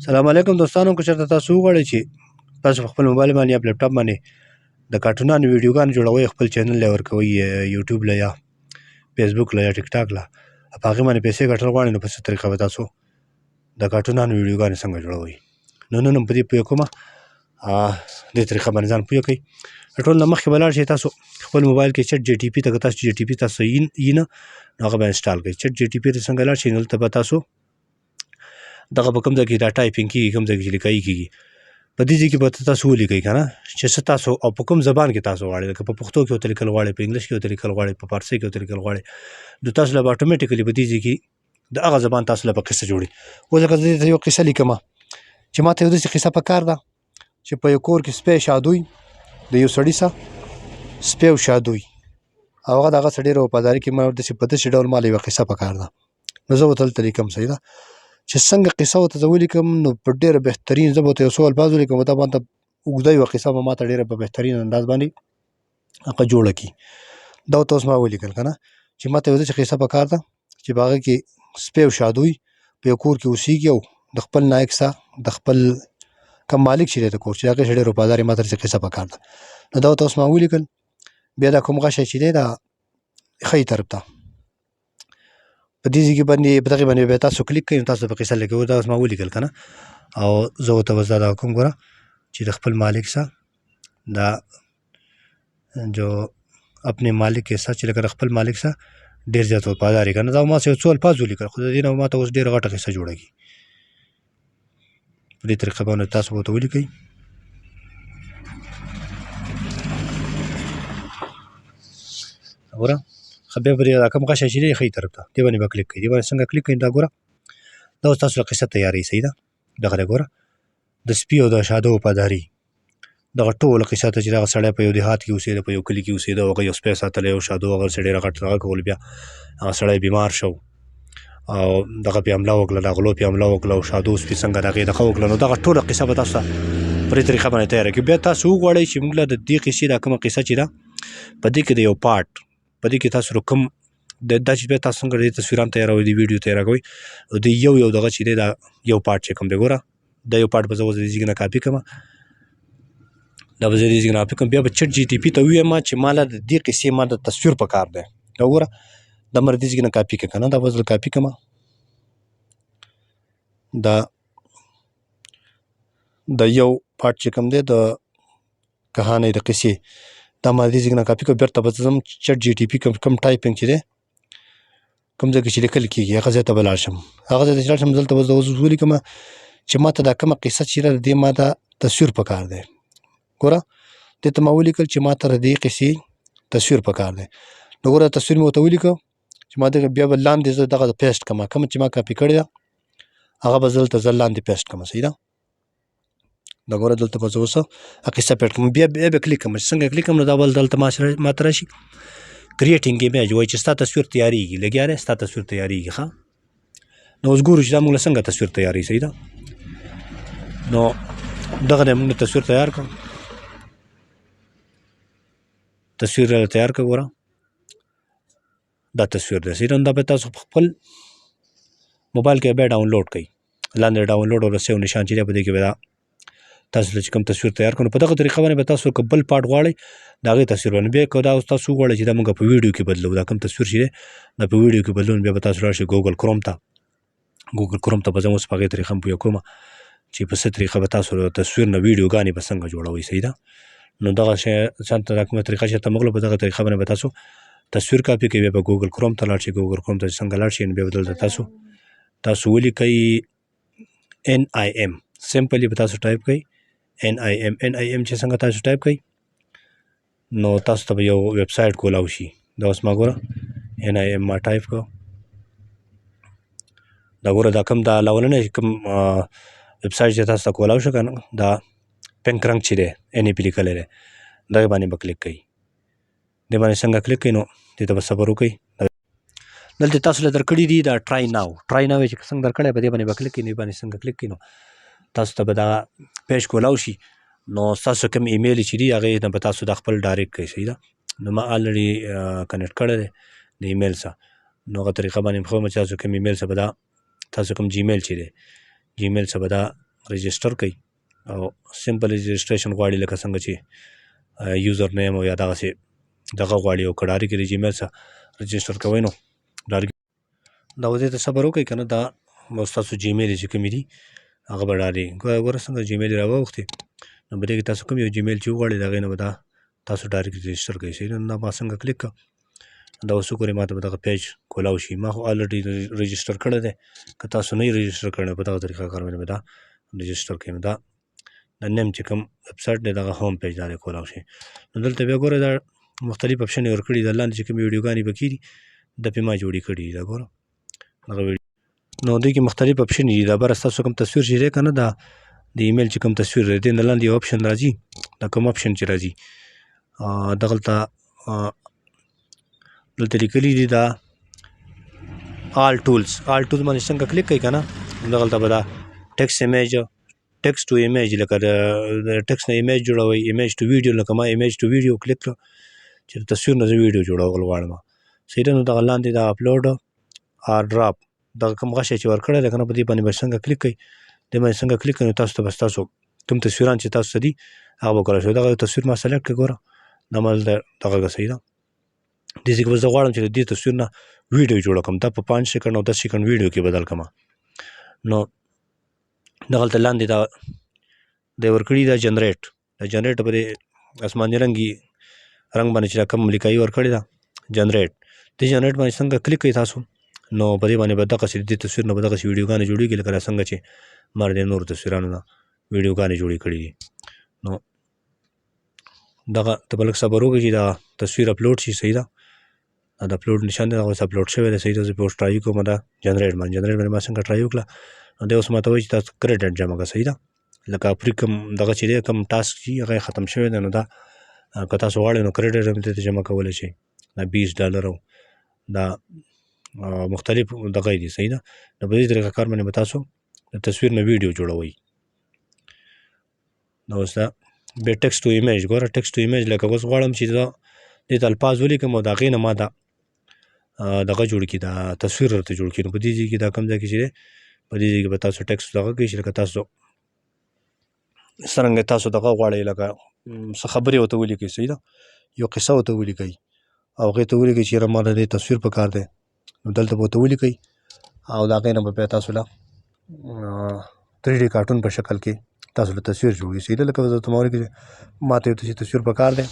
سلام علیکم دوستانو، که چېرته تاسو وغواړئ چې تاسو په خپل موبایل باندې یا په لیپټاپ باندې د کارټونانو ویډیوګانو جوړوئ، خپل چینل یې ورکوئ یوټیوب له یا فیسبوک له یا ټیک ټاک له، په هغې باندې پیسې ګټل غواړئ، نو په څه طریقه به تاسو د کارټونانو ویډیوګانې څنګه جوړوئ. نو نن هم په دې پوهه کومه، دې طریقه باندې ځان پوه کړئ. د ټول نه مخکې به لاړ شئ تاسو خپل موبایل کې چټ جي ټي پي ته، که تاسو جي ټي پي تاسو یي نه نو هغه به انسټال کړئ. چټ جي ټي پي ته څنګه لاړ شئ، نو دلته به تاسو دغه په کوم ځای کې دا ټایپینګ کېږي، کوم ځای کې چې لیکایي کېږي، په دې ځای کې به تاسو ولیکئ که نه چې څه تاسو او په کوم زبان کې تاسو غواړئ. لکه په پښتو کې ورته لیکل غواړئ، په انګلیش کې ورته لیکل غواړئ، په فارسي کې ورته لیکل غواړئ، نو تاسو له به اټومیټیکلي په دې ځای کې د هغه زبان تاسو له به قصه جوړي. اوس لکه زه دلته یو قصه لیکمه چې ما ته یو داسې قصه پکار ده چې په یو کور کې سپی شادوی د یو سړي سره سپی او شادوی، او هغه د هغه سره ډېره وفاداري کوي. ما داسې په داسې ډول ما له یوه قصه پکار ده، نو زه ورته دلته لیکم. صحیح ده چې څنګه قصه ورته زه ولیکم، نو په ډېره بهترین زه به ورته یو څو الفاظ ولیکم، دا باندې اوږده یوه قصه به ما ته ډېره په بهترین انداز باندې هغه جوړه کړي. دا ورته اوس ما ولیکل که نه چې ما ته یو داسې قصه پکار ده چې په هغه کې سپی او شادوی په یو کور کې اوسېږي، او د خپل نایک سره د خپل کوم مالک چې دی د کور چې د هغې سره ډېر وفادار یې، ما ته داسې قصه پکار ده. نو دا ورته اوس ما ولیکل. بیا دا کوم غشی چې دی دا ښی طرف ته په دې ځای کې باندې په دغې باندې بیا تاسو کلیک کوئ، نو تاسو په قصه لیکئ. دا اوس ما ولیکل که نه، او زه ورته بس دا کوم ګوره چې د خپل مالک سره دا جو اپنے مالک کے ساتھ چې لکه د خپل مالک سره ډېر زیات وفادار یې که نه. دا ما یو څو الفاظ ولیکل، خو د دې نه ما ته اوس ډېره غټه قصه جوړه کړي. په دې طریقه باندې تاسو ورته ولیکئ. ګوره بیا به دا کوم غشی چې دی ښي طرف ته دې باندې به کلیک کړئ. دې باندې څنګه کلیک کړئ، دا ګوره دا اوس تاسو له قصه تیاروي. صحیح ده، دغه دی ګوره د سپي او د شاده وفاداري، دغه ټوله قصه ته چې دغه سړی په یو دیهات کې اوسېده، په یو کلي کې اوسېده، او هغه یو سپی ساتلی، یو شادو هغه ورسې ډېره غټ هغه کول. بیا هغه سړی بیمار شو او دغه پې حمله وکړه، د غلو پې حمله وکړه، او شادو سپي څنګه د هغې دغه وکړه. نو دغه ټوله قصه به تاسو ته په دې طریقه باندې تیاره کړي. بیا تاسو وغواړئ چې موږ له د دې قصې دا کومه قصه چې ده په دې کې د یو پارټ په دې کې تاسو کوم دا چې بیا تاسو څنګه د تصویران تیاروئ، د ویډیو تیاروئ، او د یو دغه چې دی دا یو پارټ چې کوم دی ګوره دا یو پارټ به زه اوس د دې ځای نه کاپي کړم. دا به زه د دې ځای نه کاپي کړم. بیا به چټ جي ټي پي ته ووایم چې ما له د دې قصې ما د تصویر پکار دی. دا وګوره دا ما د دې ځای نه کاپي کړه که نه، دا به زه کاپي کړم. دا یو پارټ چې کوم دی د کهانۍ د قصې، دا ما د دې ځای نه کاپي کړه. بېرته به ځم چټ جي ټي پي کوم ټایپینګ چې دی کوم ځای کې چې لیکل کېږي هغه ځای ته به لاړ شم. هغه ځای ته چې لاړ شم دلته به زه اوس ولیکم چې ما ته دا کومه قصه چې ده د دې ما دا تصویر پکار دی. ګوره دې ته ما ولیکل چې ما ته د دې قصې تصویر پکار دی. نو ګوره تصویر مې ورته ولیکه چې ما دغه بیا به لاندې زه دغه پیسټ کړم، کومه چې ما کاپي کړې ده هغه به زه دلته لاندې پیسټ کړم. صحیح ده، دا ګوره دلته به زه اوس قصه پیسټ کړم. بیا به کلیک کړم، چې څنګه کلیک کړم نو دا به دلته ما ته راشي کریټینګ ایمیج، وایي چې ستا تصویر تیارېږي. لګیا دی ستا تصویر تیارېږي. ښه، نو اوس ګورو چې دا موږ له څنګه تصویر تیارېږي. صحیح ده، نو دغه دی موږ تصویر تیار کړ، تصویر تیار کړ. ګوره دا تصویر دی. صحیح ده، دا به تاسو په خپل موبایل کې بیا ډاونلوډ کړئ. لاندې ډاونلوډ او د سیو نشان چې دی په دې کې به دا تاسو چې کوم تصویر تیار کړو، په دغه طریقه باندې به تاسو که بل پارټ غواړئ د هغې تصویر باندې بیا که دا اوس تاسو وغواړئ چې دا موږ په ویډیو کې بدلو، دا کوم تصویر چې دی دا په ویډیو کې بدلو، بیا به تاسو لاړ شئ ګوګل کروم ته. ګوګل کروم ته به زه اوس په هغې طریقه پوهه کوم چې په څه طریقه به تاسو د تصویر نه ویډیوګانې به څنګه جوړوئ. صحیح ده، نو دغه شی څنګه دا کومه طریقه چې ته موږ په دغه طریقه باندې به تاسو تصویر کاپي کوئ. بیا به ګوګل کروم ته لاړ شئ. ګوګل کروم ته څنګه لاړ شئ نو بیا به دلته تاسو ولیکئ NIM، سمپلی به تاسو ټایپ کړئ NIM چې څنګه تاسو ټایپ کړئ نو تاسو ته به یو ویب سایټ کولاو شي. دا اوس ما ګوره NIM ما ټایپ کړ. دا ګوره دا کوم دا اولنی کوم ویب سایټ چې تاسو ته کولاو شو که نه، دا پینک رنګ چې دی NIP لیکلی دی، دغې باندې به کلیک کوئ. دې باندې څنګه کلیک کوئ نو دې ته به صبر وکړئ. دلته تاسو له درکړي دي دا ټرای ناو چې څنګه درکړی په دې باندې به کلیک کړئ. دې باندې څنګه کلیک کړئ نو تاسو ته به دغه پیج کولاو شي. نو ستاسو کوم ایمیل چې دي هغې نه به تاسو دا خپل ډایرکټ کړئ. صحیح ده، نو ما الریډي کنیکټ کړی دی د ایمیل سره، نو هغه طریقه باندې ښیم چې تاسو کوم ایمیل سره به دا تاسو کوم جیمیل چې دی جیمیل سره به دا رجسټر کوي او سمپل رجسټریشن غواړي لکه څنګه چې یوزر نیم او یا دغسې دغه غواړي او که ډایرکټ د جیمیل څخه رجسټر کوئ نو ډایرکټ دا اوس دې ته صبر وکړئ که نه دا به ستاسو جیمیل چې کومې دي هغه به ډالې ګوره څنګه جیمیل یې راواوښتې نو په دې کې تاسو کوم یو جیمیل چې وغواړئ د هغې نه به دا تاسو ډایرکټ رجسټر کوئ صحیح ده نو دا ما څنګه کلیک کړه دا اوس وګورئ ما ته به دغه پیج کولاو شي ما خو الریډي رجسټر کړی دی که تاسو نه یې رجسټر کړی په دغه طریقه کار باندې به دا رجسټر کوئ نو دا د نیم چې کوم ویبسایټ دی دغه هوم پیج دا دی کولاو شي نو دلته بیا ګوره دا مختلف اپشن یې ورکړي د لاندې چې کومې ویډیوګانې به کېږي د پې ما جوړې کړي دي دا ګوره دغه نو دوی کې مختلف اپشن دي دا بره ستاسو کوم تصویر چې دی که نه دا د ایمیل چې کوم تصویر دی دې نه لاندې یو اپشن راځي دا کوم اپشن چې راځي دغلته دلته لیکلي دي دا آل ټولز باندې څنګه کلیک کوي که نه دغلته به دا ټیکس ټو ایمیج لکه د ټیکس نه ایمیج جوړوئ ایمیج ټو ویډیو لکه ما ایمیج ټو ویډیو کلیک کړه چې د تصویر نه زه ویډیو جوړول غواړم صحیح ده نو دغه لاندې دا اپلوډ آر ډراپ دغه کوم غشی چې ورکړی دی که نه په دې باندې به څنګه کلیک کوئ دې باندې څنګه کلیک کوئ نو تاسو ته به ستاسو کوم تصویران چې تاسو ته دي هغه به کولی شو دغه یو تصویر ما سلیکټ کړه ګوره دا ما دغه صحیح ده داسې که زه غواړم چې د دې تصویر نه ویډیو جوړه کړم دا په 5 سیکنډ او 10 سیکنډ ویډیو کې بدل کړم نو دغلته لاندې دا د ورکړي دا جنریټ به د اسماني رنګي رنګ باندې چې دا کوم لیکایي ورکړې ده جنریټ دې جنریټ باندې څنګه کلیک کوئ تاسو نو په دې باندې به دغسې د دې تصویر نه به دغسې ویډیوګانې جوړېږي لکه څنګه چې ما د نورو تصویرانو نه ویډیوګانې جوړې کړي دي نو دغه ته به لږ صبر وکړئ چې دا تصویر اپلوډ شي صحیح ده دا د اپلوډ نشان دی دغه اوس اپلوډ شوی دی صحیح ده زه به اوس ټرای کوم دا جنریټ باندې ما څنګه ټرای وکړه نو دی اوس ما ته وایي چې تاسو کریډټ جمع کړه صحیح ده لکه پرې کوم دغه چې دی کوم ټاسک چې هغه ختم شوی دی نو دا که تاسو غواړئ نو کریډټ هم دې ته جمع کولی شئ دا $20 او دا مختلف دغه دي صحیح ده نو په دې طریقه کار باندې به تاسو د تصویر نه ویډیو جوړوئ نو اوس دا بیا ټیکس ټو ایمیج ګوره ټیکس ټو ایمیج لکه اوس غواړم چې دا دې ته الفاظ ولیکم او د هغې نه ما دا دغه جوړ کړي دا تصویر ورته جوړ کړي نو په دې ځای کې دا کوم ځای کې چې دی په دې ځای کې به تاسو ټیکس دغه کړئ چې لکه تاسو څرنګه تاسو دغه غواړئ لکه څه خبرې ورته ولیکئ صحیح ده یو قصه ورته ولیکئ او هغې ته ولیکئ چې یاره ما د دې تصویر په کار دی نو دلته به ورته ولیکئ او د هغې نه به بیا تاسو له 3D کارټون په شکل کې تاسو له تصویر جوړوي صحیح ده لکه زه ورته ما ولیکئ ما ته یو تصویر په کار دی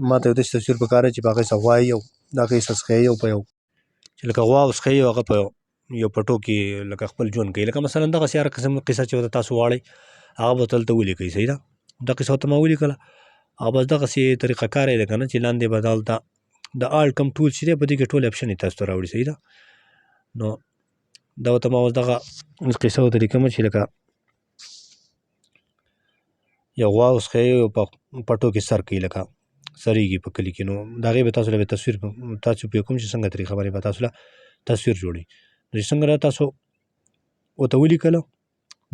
ما ته یو داسې تصویر په کار دی چې په هغې څه غوايي او د هغې څه څښي او په یو چې لکه غوا او څښي او هغه په یو پټو کې لکه خپل ژوند کوي لکه مثلا دغسې هر قسم قصه چې ورته تاسو غواړئ هغه به دلته ولیکئ صحیح ده دا قصه ورته ما ولیکله او بس دغسې طریقه کار یې دی که نه چې لاندې به دلته د آل کم ټول چې دی په دې کې ټول اپشن یې تاسو ته راوړي صحیح ده نو دا ورته ما اوس دغه قصه ورته لیکم چې لکه یو غوا اوس ښایي په پټو کې سر کوي لکه سریږي په کلي کې نو د هغې به تاسو له تصویر تاسو پوه کوم چې څنګه طریقه باندې به تاسو له تصویر جوړي نو چې څنګه تاسو ورته ولیکله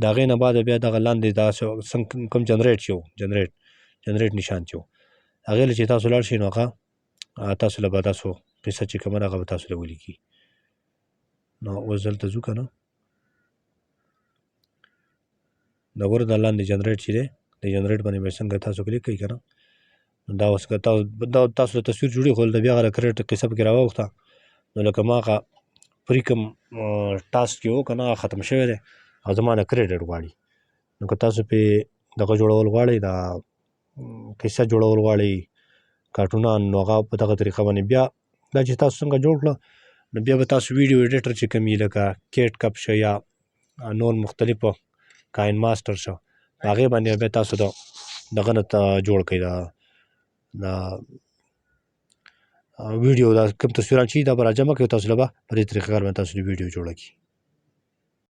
د هغې نه بعد بیا دغه لاندې دا کوم جنریټ چې و جنریټ نشان چې و هغې له چې تاسو لاړ شئ نو هغه تاسو له به تاسو قصه چې کومه ده هغه به تاسو له ولیکي نو اوس دلته ځو که نه د ګوره دا لاندې جنریټ چې دی د جنریټ باندې به څنګه تاسو کلیک کوئ که نه دا اوس که تاسو له تصویر جوړي خو د بیا هغه کریډټ قصه پکې راواوښته نو لکه ما هغه پرې کوم ټاسک چې و که نه ختم شوی دی او زما نه کریډټ غواړي نو که تاسو پې دغه جوړول غواړئ دا قصه جوړول غواړئ کارټونان نو هغه په دغه طریقه باندې بیا دا چې تاسو څنګه جوړ کړه نو بیا به تاسو ویډیو ایډیټر چې کوم وي لکه کیټ کپ شه یا نور مختلفو کاین ماسټر شه په هغې باندې بیا تاسو دغه نه جوړ کړئ دا ویډیو دا کوم تصویران چې دا به راجمع کوي تاسو له به په دې طریقه کار باندې تاسو د ویډیو جوړه کړي